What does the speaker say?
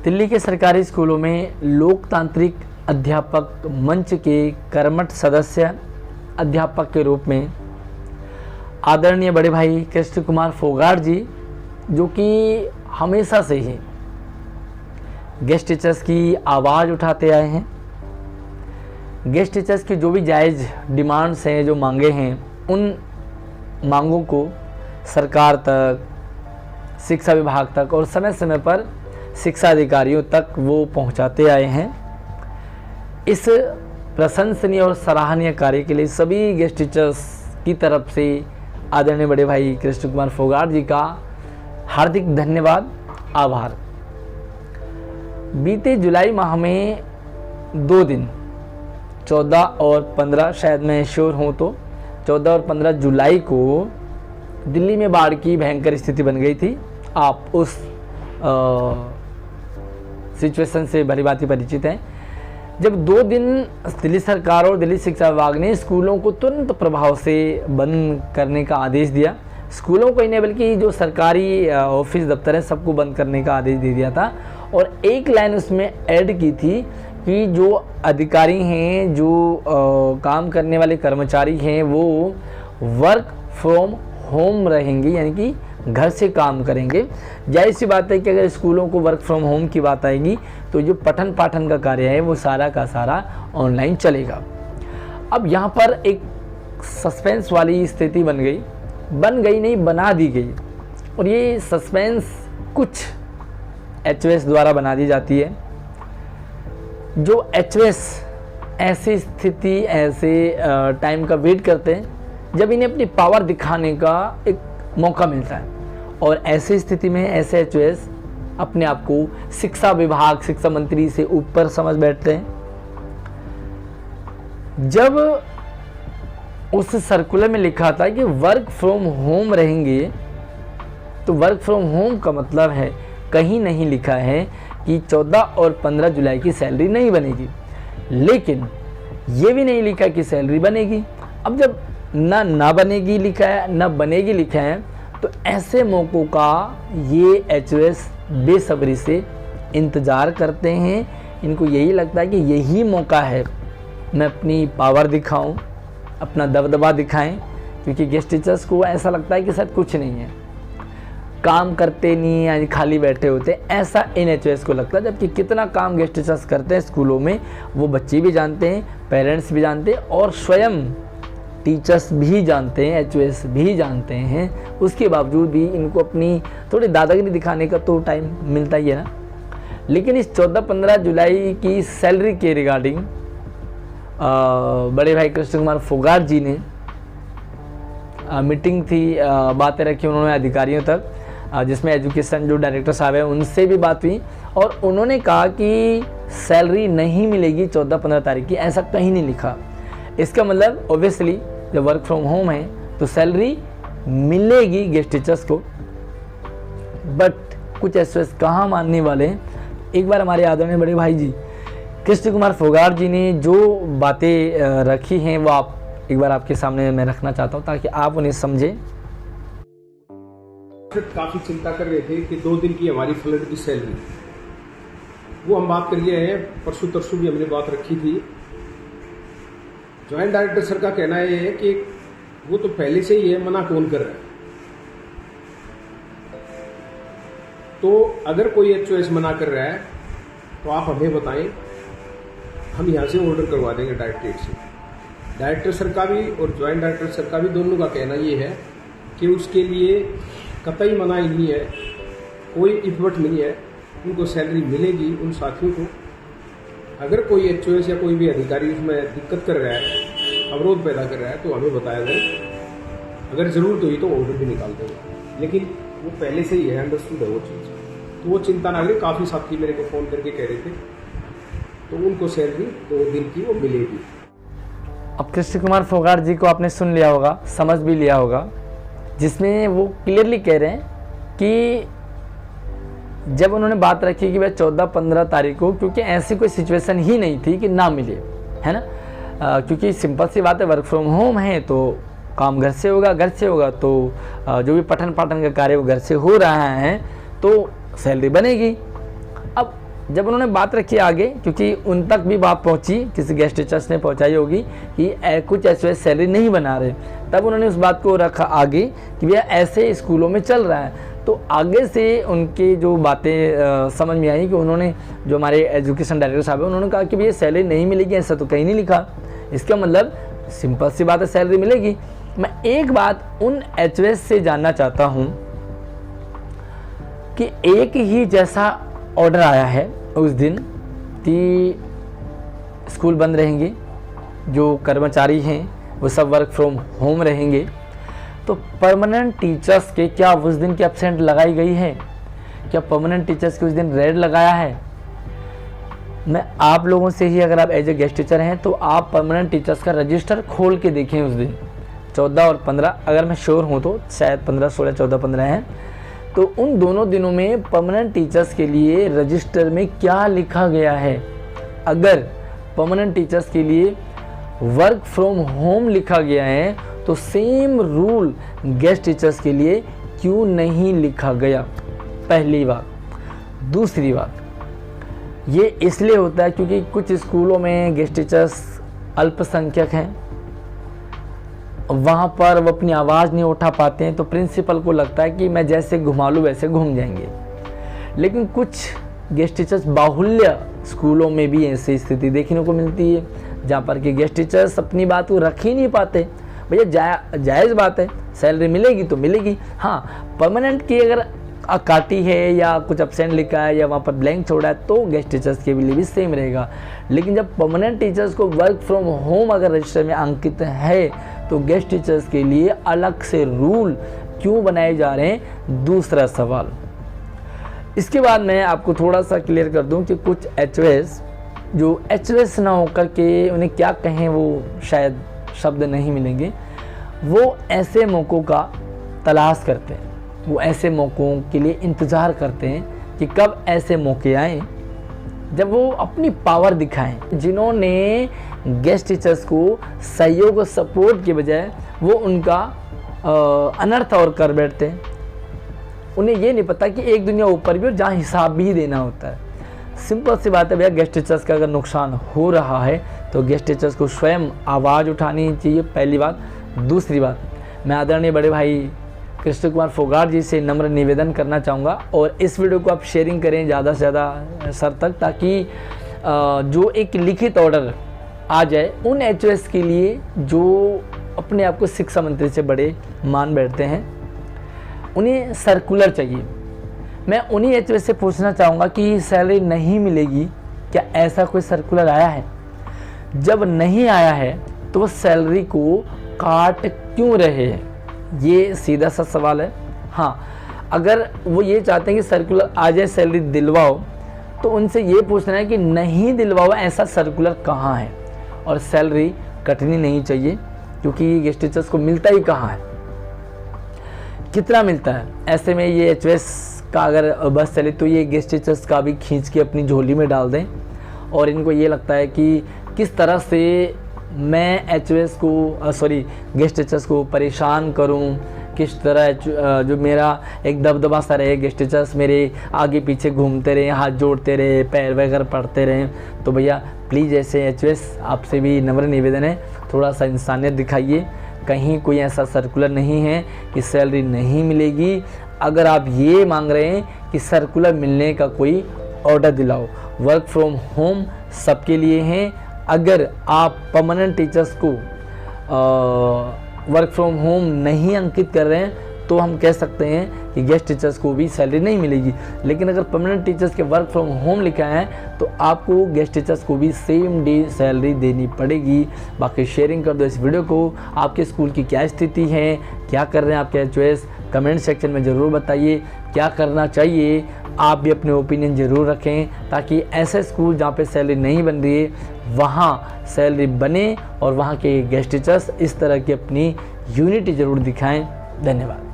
दिल्ली के सरकारी स्कूलों में लोकतांत्रिक अध्यापक मंच के कर्मठ सदस्य अध्यापक के रूप में आदरणीय बड़े भाई कृष्ण कुमार फोगाट जी, जो कि हमेशा से ही गेस्ट टीचर्स की आवाज़ उठाते आए हैं। गेस्ट टीचर्स की जो भी जायज़ डिमांड्स हैं, जो मांगे हैं, उन मांगों को सरकार तक, शिक्षा विभाग तक और समय समय पर शिक्षा अधिकारियों तक वो पहुंचाते आए हैं। इस प्रशंसनीय और सराहनीय कार्य के लिए सभी गेस्ट टीचर्स की तरफ से आदरणीय बड़े भाई कृष्ण कुमार फोगाट जी का हार्दिक धन्यवाद, आभार। बीते जुलाई माह में 2 दिन 14 और 15, शायद मैं श्योर हूँ तो 14 और 15 जुलाई को दिल्ली में बाढ़ की भयंकर स्थिति बन गई थी। आप उस सिचुएशन से भली भांति परिचित हैं, जब 2 दिन दिल्ली सरकार और दिल्ली शिक्षा विभाग ने स्कूलों को तुरंत प्रभाव से बंद करने का आदेश दिया। स्कूलों को ही नहीं बल्कि जो सरकारी ऑफिस दफ्तर है सबको बंद करने का आदेश दे दिया था। और एक लाइन उसमें ऐड की थी कि जो अधिकारी हैं, जो काम करने वाले कर्मचारी हैं, वो वर्क फ्रॉम होम रहेंगे, यानी कि घर से काम करेंगे। जाहिर सी बात है कि अगर स्कूलों को वर्क फ्रॉम होम की बात आएगी तो जो पठन पाठन का कार्य है वो सारा का सारा ऑनलाइन चलेगा। अब यहाँ पर एक सस्पेंस वाली स्थिति बना दी गई। और ये सस्पेंस कुछ एचओएस द्वारा बना दी जाती है। जो एचओएस ऐसी स्थिति, ऐसे टाइम का वेट करते हैं जब इन्हें अपनी पावर दिखाने का एक मौका मिलता है। और ऐसी स्थिति में ऐसे एचओएस अपने आप को शिक्षा विभाग, शिक्षा मंत्री से ऊपर समझ बैठते हैं। जब उस सर्कुलर में लिखा था कि वर्क फ्रॉम होम रहेंगे, तो वर्क फ्रॉम होम का मतलब है, कहीं नहीं लिखा है कि 14 और 15 जुलाई की सैलरी नहीं बनेगी, लेकिन ये भी नहीं लिखा कि सैलरी बनेगी। अब जब ना बनेगी लिखा है, ना बनेगी लिखा है, तो ऐसे मौक़ों का ये एचओएस बेसब्री से इंतज़ार करते हैं। इनको यही लगता है कि यही मौका है मैं अपनी पावर दिखाऊं, अपना दबदबा दिखाएं, क्योंकि गेस्ट टीचर्स को ऐसा लगता है कि सर कुछ नहीं है, काम करते नहीं, यानी खाली बैठे होते, ऐसा इन एचओएस को लगता है। जबकि कितना काम गेस्ट टीचर्स करते हैं स्कूलों में वो बच्चे भी जानते हैं, पेरेंट्स भी जानते हैं और स्वयं टीचर्स भी जानते हैं, एचओएस भी जानते हैं। उसके बावजूद भी इनको अपनी थोड़ी दादागिरी दिखाने का तो टाइम मिलता ही है ना। लेकिन इस 14-15 जुलाई की सैलरी के रिगार्डिंग बड़े भाई कृष्ण कुमार फोगाट जी ने मीटिंग थी, बातें रखी उन्होंने अधिकारियों तक, जिसमें एजुकेशन जो डायरेक्टर साहब है उनसे भी बात हुई। और उन्होंने कहा कि सैलरी नहीं मिलेगी 14-15 तारीख की, ऐसा कहीं नहीं लिखा। इसका मतलब ऑब्वियसली जब वर्क फ्रॉम होम है तो सैलरी मिलेगी गेस्ट टीचर्स को, बट कुछ एचओएस कहाँ मानने वाले हैं। एक बार हमारे आदरणीय बड़े भाई जी कृष्ण कुमार फोगाट जी ने जो बातें रखी हैं वो आप एक बार आपके सामने मैं रखना चाहता हूँ ताकि आप उन्हें समझें। काफ़ी चिंता कर रहे थे कि 2 दिन की हमारी फ्लड की सैलरी, वो हम बात कर लिए हैं। परसों तरसों भी हमने बात रखी थी। ज्वाइंट डायरेक्टर सर का कहना ये है कि वो तो पहले से ही है, मना कौन कर रहा है। तो अगर कोई एचओएस मना कर रहा है तो आप हमें बताएं, हम यहाँ से ऑर्डर करवा देंगे डायरेक्टरेट से। डायरेक्टर सर का भी और ज्वाइंट डायरेक्टर सर का भी दोनों का कहना ये है कि उसके लिए कतई मनाही नहीं है, कोई इफर्ट नहीं है, उनको सैलरी मिलेगी उन साथियों को। अगर कोई एचओएस या कोई भी अधिकारी उसमें दिक्कत कर रहा है, अवरोध पैदा कर रहा है, तो हमें बताया जाए। अगर जरूरत हुई तो ऑर्डर भी निकाल देंगे। लेकिन वो पहले से ही है, अंडरस्टूड है वो चीज़, तो वो चिंता ना करें। काफ़ी साथी मेरे को फ़ोन करके कह रहे थे, तो उनको सैलरी 2 दिन की वो मिलेगी। अब कृष्ण कुमार फोगाट जी को आपने सुन लिया होगा, समझ भी लिया होगा, जिसमें वो क्लियरली कह रहे हैं कि जब उन्होंने बात रखी कि भाई 14-15 तारीख को, क्योंकि ऐसी कोई सिचुएशन ही नहीं थी कि ना मिले, है ना। क्योंकि सिंपल सी बात है, वर्क फ्रॉम होम है तो काम घर से होगा तो जो भी पठन पाठन का कार्य वो घर से हो रहा है तो सैलरी बनेगी। अब जब उन्होंने बात रखी आगे, क्योंकि उन तक भी बात पहुंची, किसी गेस्ट टीचर्स ने पहुंचाई होगी कि कुछ एचओएस सैलरी नहीं बना रहे, तब उन्होंने उस बात को रखा आगे कि भैया ऐसे स्कूलों में चल रहा है। तो आगे से उनकी जो बातें समझ में आई कि उन्होंने, जो हमारे एजुकेशन डायरेक्टर साहब है, उन्होंने कहा कि भैया सैलरी नहीं मिलेगी, ऐसा तो कहीं नहीं लिखा। इसका मतलब सिंपल सी बात है, सैलरी मिलेगी। मैं एक बात उन एचओएस से जानना चाहता हूँ कि एक ही जैसा ऑर्डर आया है उस दिन कि स्कूल बंद रहेंगे, जो कर्मचारी हैं वो सब वर्क फ्रॉम होम रहेंगे, तो परमानेंट टीचर्स के क्या उस दिन की एब्सेंट लगाई गई है? क्या परमानेंट टीचर्स के उस दिन रेड लगाया है? मैं आप लोगों से ही, अगर आप एज ए गेस्ट टीचर हैं तो आप परमानेंट टीचर्स का रजिस्टर खोल के देखें उस दिन 14 और 15, अगर मैं श्योर हूँ तो शायद 15, 16, 14, 15 हैं। तो उन दोनों दिनों में परमानेंट टीचर्स के लिए रजिस्टर में क्या लिखा गया है? अगर परमानेंट टीचर्स के लिए वर्क फ्रॉम होम लिखा गया है तो सेम रूल गेस्ट टीचर्स के लिए क्यों नहीं लिखा गया? पहली बात। दूसरी बात, ये इसलिए होता है क्योंकि कुछ स्कूलों में गेस्ट टीचर्स अल्पसंख्यक हैं, वहाँ पर वो अपनी आवाज़ नहीं उठा पाते हैं, तो प्रिंसिपल को लगता है कि मैं जैसे घुमा लूँ वैसे घूम जाएंगे। लेकिन कुछ गेस्ट टीचर्स बाहुल्य स्कूलों में भी ऐसी स्थिति देखने को मिलती है जहाँ पर कि गेस्ट टीचर्स अपनी बात को रख ही नहीं पाते। भैया जायज़ बात है, सैलरी मिलेगी तो मिलेगी। हाँ, परमानेंट की अगर काटी है या कुछ एब्सेंट लिखा है या वहाँ पर ब्लैंक छोड़ा है तो गेस्ट टीचर्स के लिए भी सेम रहेगा। लेकिन जब परमानेंट टीचर्स को वर्क फ्रॉम होम अगर रजिस्टर में अंकित है तो गेस्ट टीचर्स के लिए अलग से रूल क्यों बनाए जा रहे हैं? दूसरा सवाल। इसके बाद मैं आपको थोड़ा सा क्लियर कर दूं कि कुछ एचओएस जो एचओएस ना होकर के, उन्हें क्या कहें वो शायद शब्द नहीं मिलेंगे, वो ऐसे मौक़ों का तलाश करते हैं, वो ऐसे मौक़ों के लिए इंतज़ार करते हैं कि कब ऐसे मौके आएँ जब वो अपनी पावर दिखाएं। जिन्होंने गेस्ट टीचर्स को सहयोग और सपोर्ट के बजाय वो उनका अनर्थ और कर बैठते हैं। उन्हें ये नहीं पता कि एक दुनिया ऊपर भी और जहाँ हिसाब भी देना होता है। सिंपल सी बात है भैया, गेस्ट टीचर्स का अगर नुकसान हो रहा है तो गेस्ट टीचर्स को स्वयं आवाज़ उठानी चाहिए, पहली बात। दूसरी बात, मैं आदरणीय बड़े भाई कृष्ण कुमार फोगाट जी से नम्र निवेदन करना चाहूँगा और इस वीडियो को आप शेयरिंग करें ज़्यादा से ज़्यादा सर तक, ताकि जो एक लिखित ऑर्डर आ जाए उन एचओएस के लिए जो अपने आप को शिक्षा मंत्री से बड़े मान बैठते हैं। उन्हें सर्कुलर चाहिए। मैं उन्हीं एचओएस से पूछना चाहूँगा कि सैलरी नहीं मिलेगी, क्या ऐसा कोई सर्कुलर आया है? जब नहीं आया है तो वो सैलरी को काट क्यों रहे हैं? ये सीधा सा सवाल है। हाँ, अगर वो ये चाहते हैं कि सर्कुलर आ जाए, सैलरी दिलवाओ, तो उनसे ये पूछना है कि नहीं दिलवाओ, ऐसा सर्कुलर कहाँ है? और सैलरी कटनी नहीं चाहिए, क्योंकि गेस्ट टीचर्स को मिलता ही कहाँ है, कितना मिलता है। ऐसे में ये एचओएस का अगर बस चले तो ये गेस्ट टीचर्स का भी खींच के अपनी झोली में डाल दें और इनको ये लगता है कि किस तरह से मैं एचओएस को गेस्ट टीचर्स को परेशान करूं, किस तरह जो मेरा एक दबदबा सा रहे, गेस्ट टीचर्स मेरे आगे पीछे घूमते रहे, हाथ जोड़ते रहे, पैर वगैरह पड़ते रहे। तो भैया प्लीज़ ऐसे एचओएस आपसे भी नम्र निवेदन है, थोड़ा सा इंसानियत दिखाइए। कहीं कोई ऐसा सर्कुलर नहीं है कि सैलरी नहीं मिलेगी। अगर आप ये मांग रहे हैं कि सर्कुलर मिलने का कोई ऑर्डर दिलाओ, वर्क फ्रॉम होम सबके लिए हैं। अगर आप परमानेंट टीचर्स को वर्क फ्रॉम होम नहीं अंकित कर रहे हैं तो हम कह सकते हैं कि गेस्ट टीचर्स को भी सैलरी नहीं मिलेगी। लेकिन अगर परमानेंट टीचर्स के वर्क फ्रॉम होम लिखा है तो आपको गेस्ट टीचर्स को भी सेम डे सैलरी देनी पड़ेगी। बाकी शेयरिंग कर दो इस वीडियो को। आपके स्कूल की क्या स्थिति है, क्या कर रहे हैं आपके एचओएस, कमेंट सेक्शन में ज़रूर बताइए क्या करना चाहिए। आप भी अपने ओपिनियन ज़रूर रखें ताकि ऐसे स्कूल जहाँ पे सैलरी नहीं बन रही है वहाँ सैलरी बने और वहाँ के गेस्ट टीचर्स इस तरह की अपनी यूनिटी ज़रूर दिखाएं। धन्यवाद।